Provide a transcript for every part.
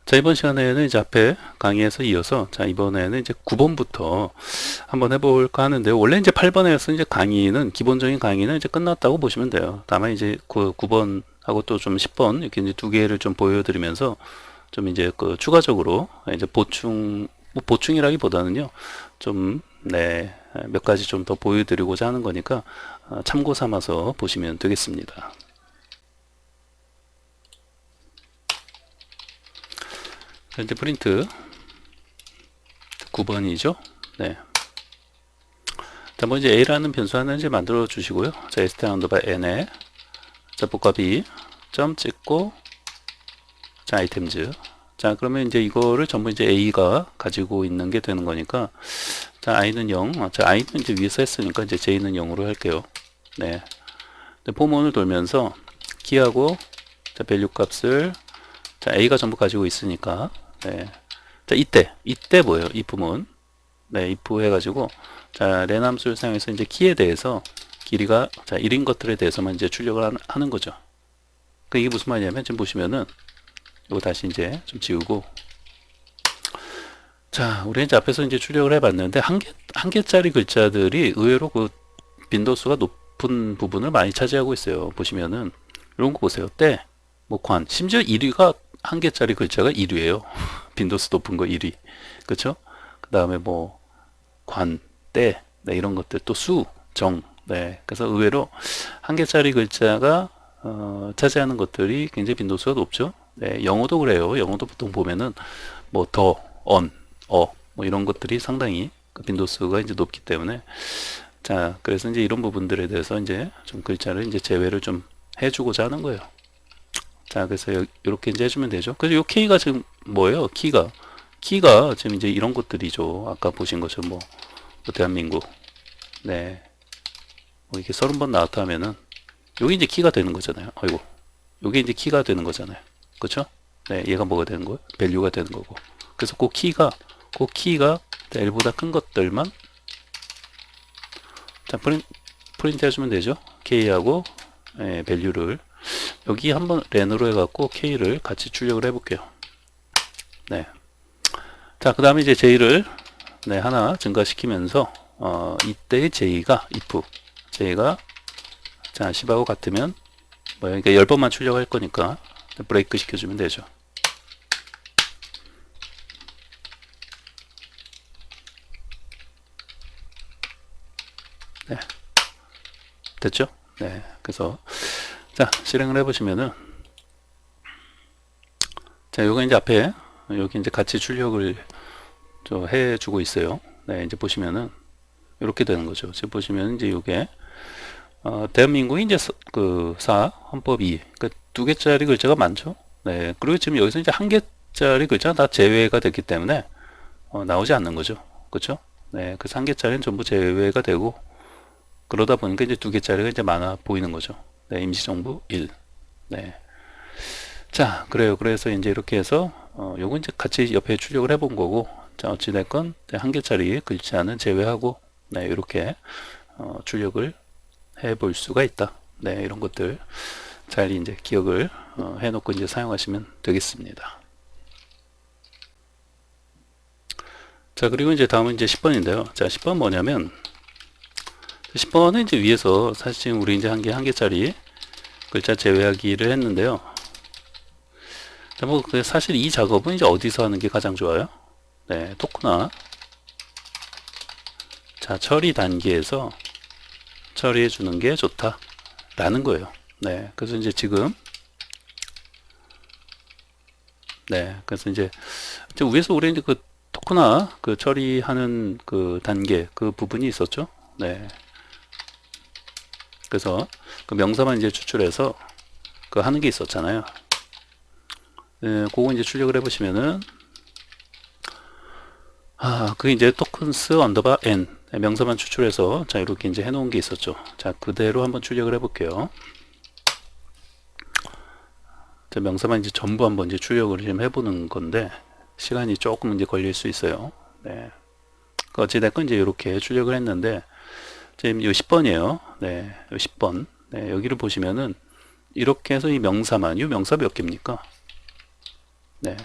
자, 이번 시간에는 이제 앞에 강의에서 이어서, 자, 이번에는 이제 9번부터 한번 해볼까 하는데요. 원래 이제 8번에서 이제 강의는, 기본적인 강의는 이제 끝났다고 보시면 돼요. 다만 이제 그 9번하고 또 좀 10번, 이렇게 이제 두 개를 좀 보여드리면서 좀 이제 그 추가적으로 이제 보충, 뭐 보충이라기보다는요, 좀, 네, 몇 가지 좀 더 보여드리고자 하는 거니까 참고 삼아서 보시면 되겠습니다. 자, 이제 프린트 9번이죠. 네. 자, 뭐 이제 a라는 변수 하나 이제 만들어 주시고요. 자, str 언더바 n에 자, 복합이 점 찍고 자, 아이템즈. 자, 그러면 이제 이거를 전부 이제 a가 가지고 있는 게 되는 거니까 자, i는 0. 자, i는 이제 위에서 했으니까 이제 j는 0으로 할게요. 네. 포문을 돌면서 키하고 자, 밸류 값을 자, a가 전부 가지고 있으니까 네. 자, 이때 뭐예요? if문. 네, if 해가지고 자, len 함수를 사용해서 이제 키에 대해서 길이가 자, 1인 것들에 대해서만 이제 출력을 하는 거죠. 그 이게 무슨 말이냐면 지금 보시면은 이거 다시 이제 좀 지우고 자, 우리 이제 앞에서 이제 출력을 해봤는데 한 개짜리 글자들이 의외로 그 빈도수가 높은 부분을 많이 차지하고 있어요. 보시면은 이런 거 보세요. 때, 뭐 관, 심지어 1위가 한 개짜리 글자가 1위예요. 빈도수 높은 거 1위. 그쵸? 그 다음에 뭐 관, 때, 네, 이런 것들 또 수, 정. 네, 그래서 의외로 한 개짜리 글자가 차지하는 것들이 굉장히 빈도수가 높죠. 네, 영어도 그래요. 영어도 보통 보면은 뭐 더, 언, 뭐 이런 것들이 상당히 그 빈도수가 이제 높기 때문에 자, 그래서 이제 이런 부분들에 대해서 이제 좀 글자를 이제 제외를 좀 해주고자 하는 거예요. 자, 그래서 이렇게 이제 해주면 되죠. 그래서 요 K가 지금 뭐예요? 키가 지금 이제 이런 것들이죠. 아까 보신 것처럼 뭐 대한민국, 네, 뭐 이렇게 30번 나왔다 하면은 여기 이제 키가 되는 거잖아요. 아이고, 여기 이제 키가 되는 거잖아요. 그렇죠? 네, 얘가 뭐가 되는 거예요? 밸류가 되는 거고. 그래서 그 키가 1보다 큰 것들만 자, 프린트 해주면 되죠. K하고 밸류를 여기 한번 렌으로 해갖고 K를 같이 출력을 해볼게요. 네. 자, 그 다음에 이제 J를 네, 하나 증가시키면서 이때의 J가 if J가 자 10하고 같으면 뭐야? 그러니까 10번만 출력할 거니까 브레이크 시켜주면 되죠. 네, 됐죠? 네, 그래서 자 실행을 해보시면은 자 요거 이제 앞에 여기 이제 같이 출력을 해주고 있어요. 네, 이제 보시면은 이렇게 되는 거죠. 지금 보시면 이제 이게 대한민국이 이제 그 헌법 2, 그 두 개짜리 글자가 많죠. 네, 그리고 지금 여기서 이제 한 개짜리 글자가 다 제외가 됐기 때문에 나오지 않는 거죠. 그렇죠? 네, 그래서 한 개짜리는 전부 제외가 되고 그러다 보니까 이제 두 개짜리가 이제 많아 보이는 거죠. 네, 임시정부 1. 네. 자, 그래요. 그래서 이제 이렇게 해서 요거 이제 같이 옆에 출력을 해본 거고, 자, 어찌됐건 한 개짜리 글자는 제외하고, 네, 이렇게 출력을 해볼 수가 있다. 네, 이런 것들 잘 이제 기억을 해놓고 이제 사용하시면 되겠습니다. 자, 그리고 이제 다음은 이제 10번인데요. 자, 10번 뭐냐면 10번은 이제 위에서 사실 지금 우리 이제 한 개짜리 글자 제외하기를 했는데요. 자, 뭐 사실 이 작업은 이제 어디서 하는 게 가장 좋아요? 네, 토크나 자, 처리 단계에서 처리해 주는 게 좋다 라는 거예요. 네, 그래서 이제 지금 네, 그래서 이제 위에서 우리 이제 그 토크나 그 처리하는 그 단계 그 부분이 있었죠. 네, 그래서 그 명사만 이제 추출해서 그 하는 게 있었잖아요. 네, 그거 이제 출력을 해보시면은 그 이제 토큰스 언더바 n 명사만 추출해서 자 이렇게 이제 해놓은 게 있었죠. 자 그대로 한번 출력을 해볼게요. 자, 명사만 이제 전부 한번 이제 출력을 좀 해보는 건데 시간이 조금 이제 걸릴 수 있어요. 네. 어찌됐건 이제 이렇게 출력을 했는데 지금 이 10번이에요. 네, 이 10번. 네, 여기를 보시면은 이렇게 해서 이 명사 몇 개입니까? 네.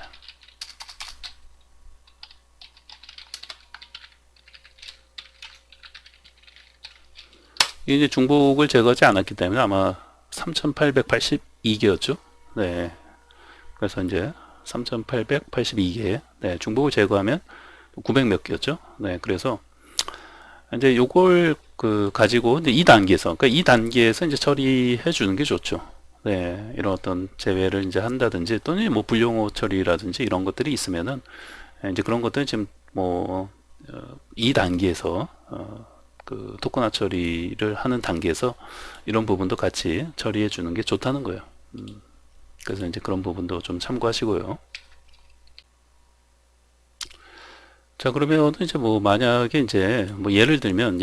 이게 이제 중복을 제거하지 않았기 때문에 아마 3882개였죠. 네. 그래서 이제 3882개. 네. 중복을 제거하면 900 몇 개였죠. 네. 그래서 이제 요걸 가지고 이제 이 단계에서, 그러니까 이 단계에서 이제 처리해 주는 게 좋죠. 네. 이런 어떤 제외를 이제 한다든지 또는 뭐 불용어 처리라든지 이런 것들이 있으면은 이제 그런 것들은 지금 뭐 이 단계에서 토크나 처리를 하는 단계에서 이런 부분도 같이 처리해 주는 게 좋다는 거예요. 그래서 이제 그런 부분도 좀 참고하시고요. 자, 그러면 이제 뭐 만약에 이제 뭐 예를 들면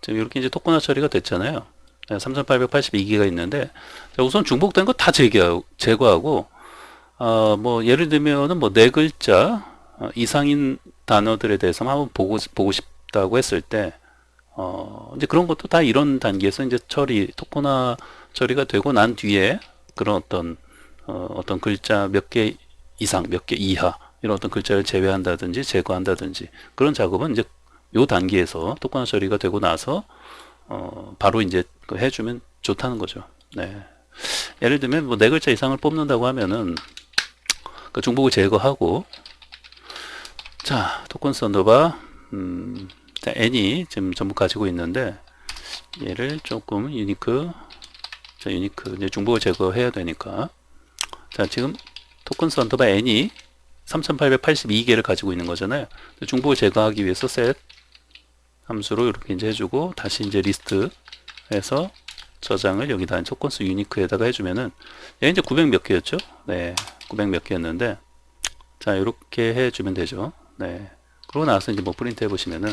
지금 이렇게 이제 토크나 처리가 됐잖아요. 3882기가 있는데, 자, 우선 중복된 거 다 제거하고 뭐 예를 들면은 뭐 네 글자 이상인 단어들에 대해서만 한번 보고 싶다고 했을 때 이제 그런 것도 다 이런 단계에서 이제 토크나 처리가 되고 난 뒤에 그런 어떤 글자 몇 개 이상, 몇 개 이하 이런 어떤 글자를 제외한다든지 제거한다든지 그런 작업은 이제 요 단계에서 토크나 처리가 되고 나서 바로 이제 해주면 좋다는 거죠. 네. 예를 들면 뭐 네 글자 이상을 뽑는다고 하면은 그 중복을 제거하고, 자, 토큰스 언더바 자, n이 지금 전부 가지고 있는데 얘를 조금 유니크, 자, 유니크 이제 중복을 제거해야 되니까, 자, 지금 토큰스 언더바 n이 3882개를 가지고 있는 거잖아요. 중복을 제거하기 위해서 set 함수로 이렇게 이제 해주고 다시 이제 리스트에서 저장을 여기다 토큰스 유니크에다가 해주면은 얘 이제 900 몇 개였죠? 네, 900 몇 개였는데, 자, 이렇게 해주면 되죠. 네. 그러고 나서 이제 뭐 프린트 해보시면은,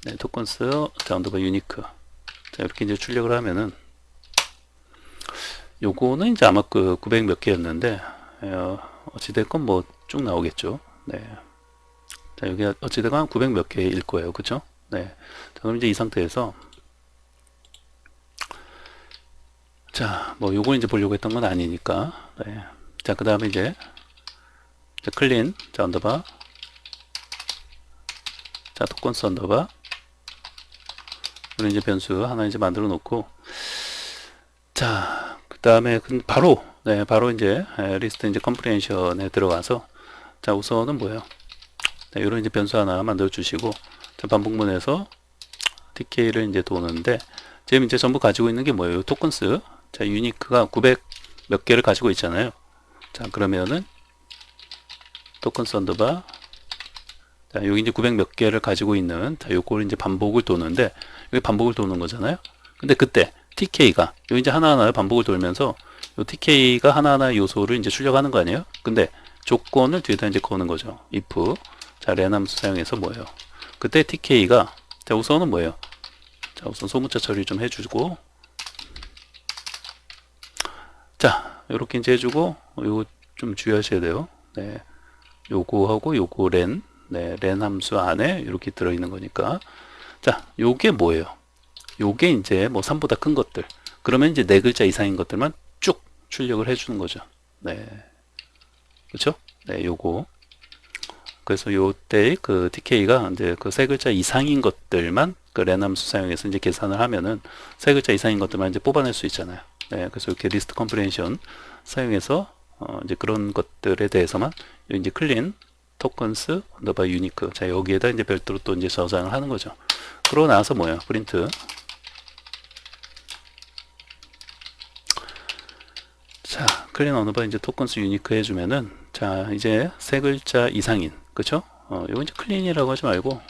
네, 토큰스 언더바 유니크. 자, 이렇게 이제 출력을 하면은, 요거는 이제 아마 900 몇 개였는데, 어찌됐건 뭐 쭉 나오겠죠. 네. 자, 여기 어찌됐건 900 몇 개일 거예요. 그쵸? 네. 자, 그럼 이제 이 상태에서, 자, 뭐 요걸 이제 보려고 했던 건 아니니까, 네. 자, 그 다음에 이제 클린, 자, 언더바, 자, 토큰스 언더바, 이런 이제 변수 하나 이제 만들어 놓고, 자, 그 다음에 바로, 네, 바로 이제 리스트 이제 컴프레hension에 들어가서, 자, 우선은 뭐예요? 네, 이런 이제 변수 하나 만들어 주시고, 자, 반복문에서 DK를 이제 도는데, 지금 이제 전부 가지고 있는 게 뭐예요? 토큰스, 자, 유니크가 900 몇 개를 가지고 있잖아요. 자, 그러면은 토큰스 언더바, 자, 여기 이제 900 몇 개를 가지고 있는, 자, 요걸 이제 반복을 도는데, 여기 반복을 도는 거잖아요. 근데 그때 TK가 여기 이제 하나하나 반복을 돌면서 요 TK가 하나하나 요소를 이제 출력하는 거 아니에요? 근데 조건을 뒤에다 이제 거는 거죠. if, 자, len 함수 사용해서 뭐예요? 그때 TK가, 자, 우선은 뭐예요? 자, 우선 소문자 처리 좀 해주고, 자, 요렇게 이제 해주고, 요거 좀 주의하셔야 돼요. 네. 요거하고 요거 len, 네, len 함수 안에 이렇게 들어있는 거니까. 자, 요게 뭐예요? 요게 이제 뭐 3보다 큰 것들. 그러면 이제 네 글자 이상인 것들만 쭉 출력을 해주는 거죠. 네. 그렇죠? 네, 요거. 그래서 요때 그 TK가 이제 그 세 글자 이상인 것들만 그 len 함수 사용해서 이제 계산을 하면은 세 글자 이상인 것들만 이제 뽑아낼 수 있잖아요. 네, 그래서 이렇게 리스트 컴프레hension 사용해서 이제 그런 것들에 대해서만 이제 클린 토큰스 언더바 유니크, 자, 여기에다 이제 별도로 또 이제 저장을 하는 거죠. 그러고 나서 뭐예요? 프린트. 자, 클린 언더바 이제 토큰스 유니크 해주면은, 자, 이제 세 글자 이상인, 그쵸? 이거 이제 클린이라고 하지 말고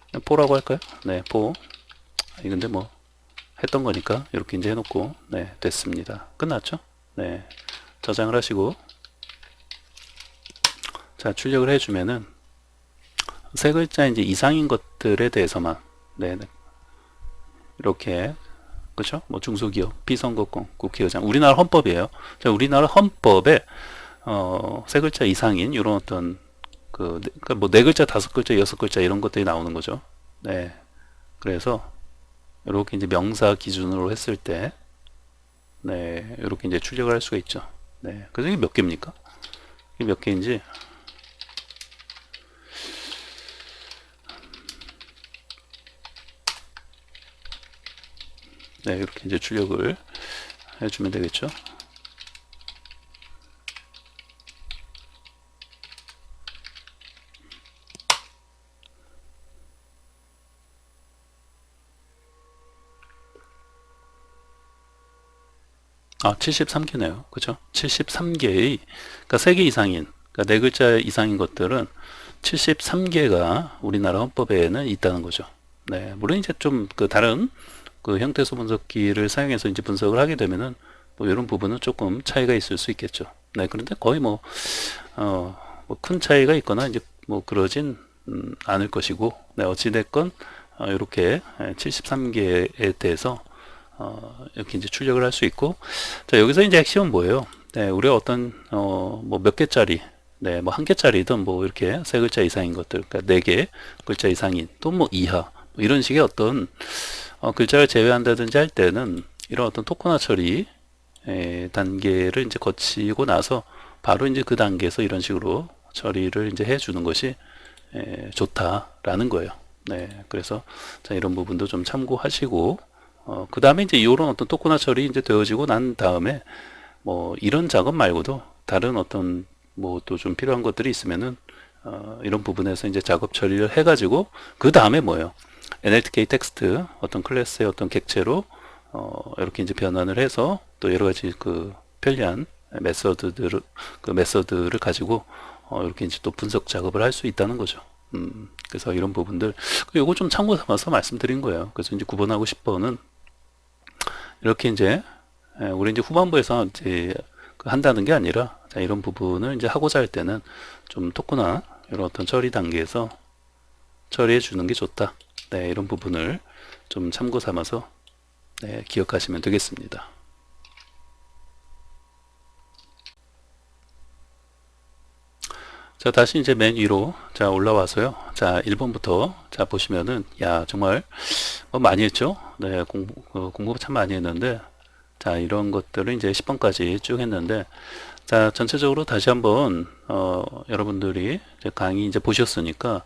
그냥 포라고 할까요? 네, 포. 근데 뭐 했던 거니까 이렇게 이제 해놓고, 네, 됐습니다. 끝났죠? 네, 저장을 하시고, 자, 출력을 해주면은 세 글자 이제 이상인 것들에 대해서만, 네, 네. 이렇게, 그쵸? 뭐 중소기업, 비선거권, 국회의장, 우리나라 헌법이에요. 자, 우리나라 헌법에 세 글자 이상인 이런 어떤 그러니까 뭐 네 글자, 다섯 글자, 여섯 글자 이런 것들이 나오는 거죠. 네, 그래서 이렇게 이제 명사 기준으로 했을 때, 네, 이렇게 이제 출력을 할 수가 있죠. 네, 그래서 이게 몇 개입니까? 이게 몇 개인지. 네, 이렇게 이제 출력을 해주면 되겠죠. 아, 73개네요. 그죠? 73개의, 그러니까 3개 이상인, 그러니까 4글자 이상인 것들은 73개가 우리나라 헌법에는 있다는 거죠. 네, 물론 이제 좀 그 다른 그 형태소 분석기를 사용해서 이제 분석을 하게 되면은 뭐 이런 부분은 조금 차이가 있을 수 있겠죠. 네, 그런데 거의 뭐 큰 차이가 있거나 이제 뭐 그러진 않을 것이고, 네, 어찌됐건 이렇게 73개에 대해서 이렇게 이제 출력을 할 수 있고, 자, 여기서 이제 핵심은 뭐예요? 네, 우리가 어떤 뭐 몇 개짜리, 네, 뭐 한 개짜리든 뭐 이렇게 3글자 이상인 것들, 그러니까 4개 글자 이상인, 또 뭐 이하, 뭐 이런 식의 어떤 글자를 제외한다든지 할 때는 이런 어떤 토크나 처리 단계를 이제 거치고 나서 바로 이제 그 단계에서 이런 식으로 처리를 이제 해주는 것이 좋다라는 거예요. 네, 그래서 자, 이런 부분도 좀 참고하시고, 그 다음에 이제 이런 어떤 토크나 처리 이제 되어지고 난 다음에 뭐 이런 작업 말고도 다른 어떤 뭐 또 좀 필요한 것들이 있으면은 이런 부분에서 이제 작업 처리를 해가지고 그 다음에 뭐예요? NLTK 텍스트 어떤 클래스의 어떤 객체로 이렇게 이제 변환을 해서 또 여러 가지 그 편리한 메서드를 가지고 이렇게 이제 또 분석 작업을 할 수 있다는 거죠. 그래서 이런 부분들 요거 좀 참고 삼아서 말씀드린 거예요. 그래서 이제 9번하고 10번은 이렇게 이제 우리 이제 후반부에서 이제 한다는 게 아니라 자, 이런 부분을 이제 하고자 할 때는 좀 토크나 이런 어떤 처리 단계에서 처리해 주는 게 좋다. 네, 이런 부분을 좀 참고 삼아서 네, 기억하시면 되겠습니다. 자, 다시 이제 맨 위로 자 올라와서요. 자, 1번부터 자 보시면은 야 정말 뭐 많이 했죠. 네, 공부 참 많이 했는데 자 이런 것들을 이제 10번까지 쭉 했는데 자 전체적으로 다시 한번 여러분들이 이제 강의 이제 보셨으니까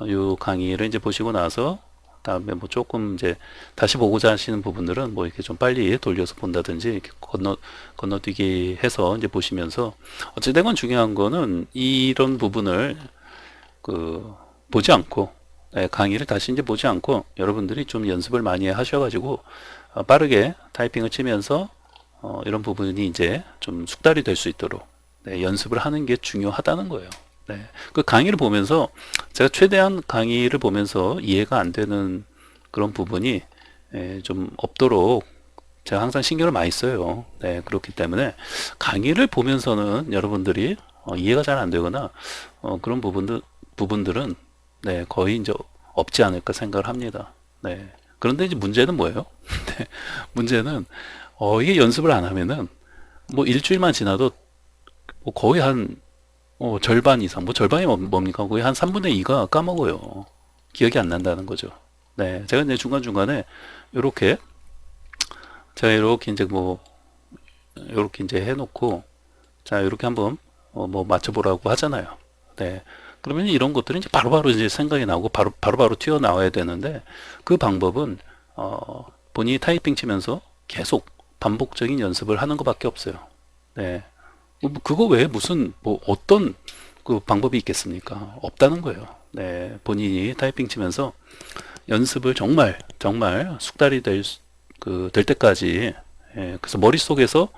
요 강의를 이제 보시고 나서 다음에 뭐 조금 이제 다시 보고자 하시는 부분들은 뭐 이렇게 좀 빨리 돌려서 본다든지 이렇게 건너뛰기 해서 이제 보시면서 어찌된 건 중요한 거는 이런 부분을 그 보지 않고 강의를 다시 이제 보지 않고 여러분들이 좀 연습을 많이 하셔가지고 빠르게 타이핑을 치면서 이런 부분이 이제 좀 숙달이 될 수 있도록 네, 연습을 하는 게 중요하다는 거예요. 네. 그 강의를 보면서 제가 최대한 강의를 보면서 이해가 안 되는 그런 부분이 좀 없도록 제가 항상 신경을 많이 써요. 네, 그렇기 때문에 강의를 보면서는 여러분들이 이해가 잘 안 되거나 그런 부분들은 네, 거의 이제 없지 않을까 생각을 합니다. 네. 그런데 이제 문제는 뭐예요? 네, 문제는 이게 연습을 안 하면은 뭐 일주일만 지나도 뭐 거의 한 절반 이상, 뭐 절반이 뭡니까? 거의 한 3분의 2가 까먹어요. 기억이 안 난다는 거죠. 네, 제가 이제 중간중간에 요렇게 제가 이렇게 이제 뭐 이렇게 이제 해놓고 자 이렇게 한번 뭐 맞춰보라고 하잖아요. 네. 그러면 이런 것들은 이제 바로바로 이제 생각이 나고 바로바로 튀어나와야 되는데 그 방법은 본인이 타이핑 치면서 계속 반복적인 연습을 하는 것밖에 없어요. 네. 그거 외에 무슨 뭐 어떤 그 방법이 있겠습니까? 없다는 거예요. 네. 본인이 타이핑 치면서 연습을 정말 정말 숙달이 될 때까지 그래서 머릿속에서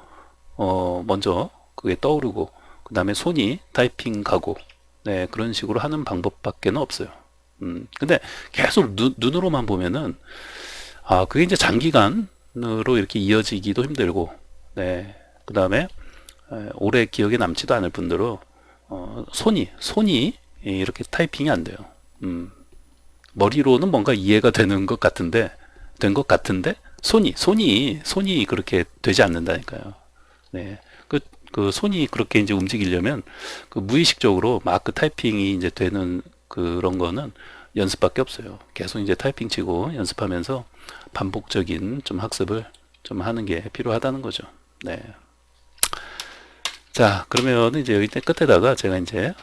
먼저 그게 떠오르고 그 다음에 손이 타이핑 가고 네, 그런 식으로 하는 방법밖에는 없어요. 근데 계속 눈으로만 보면은 그게 이제 장기간으로 이렇게 이어지기도 힘들고 네, 그 다음에 오래 기억에 남지도 않을 뿐더러 손이 이렇게 타이핑이 안 돼요. 머리로는 뭔가 이해가 되는 것 같은데 된 것 같은데 손이 그렇게 되지 않는다니까요. 네. 그 손이 그렇게 이제 움직이려면 그 무의식적으로 막 그 타이핑이 이제 되는 그런 거는 연습밖에 없어요. 계속 이제 타이핑 치고 연습하면서 반복적인 좀 학습을 좀 하는 게 필요하다는 거죠. 네. 자, 그러면 이제 여기 끝에다가 제가 이제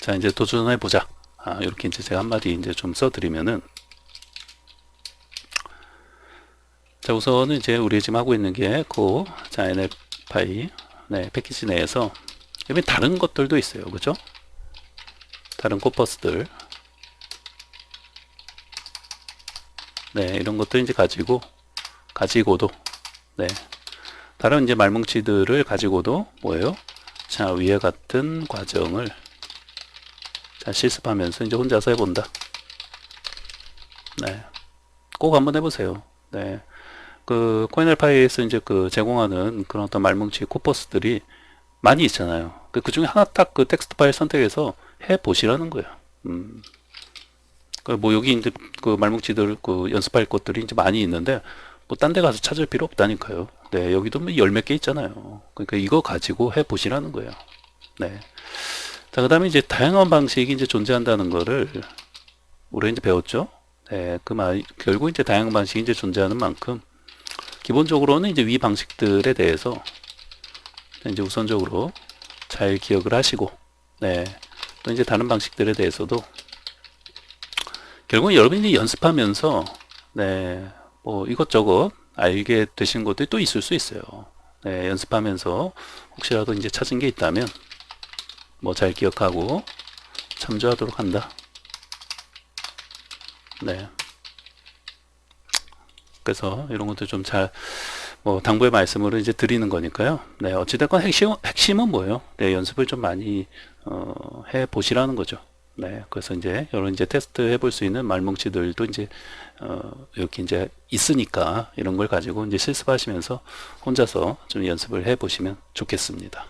자, 이제 도전해 보자. 이렇게 이제 제가 한마디 이제 좀 써드리면은, 자, 우선은 이제 우리 지금 하고 있는 게 자, NF파이, 네, 패키지 내에서, 여기 다른 것들도 있어요. 그죠? 다른 코퍼스들. 네, 이런 것들 이제 가지고도, 네. 다른 이제 말뭉치들을 가지고도 뭐예요? 자, 위에 같은 과정을 자, 실습하면서 이제 혼자서 해본다. 네. 꼭 한번 해보세요. 네. 그 코인엘파이에서 이제 그 제공하는 그런 어떤 말뭉치 코퍼스들이 많이 있잖아요. 그 중에 하나 딱 그 텍스트 파일 선택해서 해 보시라는 거예요. 그 뭐 여기 이제 그 말뭉치들 그 연습할 것들이 이제 많이 있는데 뭐 딴 데 가서 찾을 필요 없다니까요. 네, 여기도 뭐 열 몇 개 있잖아요. 그러니까 이거 가지고 해 보시라는 거예요. 네. 자, 그다음에 이제 다양한 방식이 이제 존재한다는 거를 우리가 이제 배웠죠. 네, 그 말 결국 이제 다양한 방식이 이제 존재하는 만큼 기본적으로는 이제 위 방식들에 대해서 이제 우선적으로 잘 기억을 하시고, 네, 또 이제 다른 방식들에 대해서도 결국은 여러분이 연습하면서 네, 뭐 이것저것 알게 되시는 것들이 또 있을 수 있어요. 네, 연습하면서 혹시라도 이제 찾은 게 있다면 뭐 잘 기억하고 참조하도록 한다. 네. 그래서 이런 것도 좀 잘, 뭐, 당부의 말씀으로 이제 드리는 거니까요. 네, 어찌됐건 핵심은 뭐예요? 네, 연습을 좀 많이, 해 보시라는 거죠. 네, 그래서 이제, 이런 이제 테스트 해볼 수 있는 말뭉치들도 이제, 이렇게 이제 있으니까 이런 걸 가지고 이제 실습하시면서 혼자서 좀 연습을 해 보시면 좋겠습니다.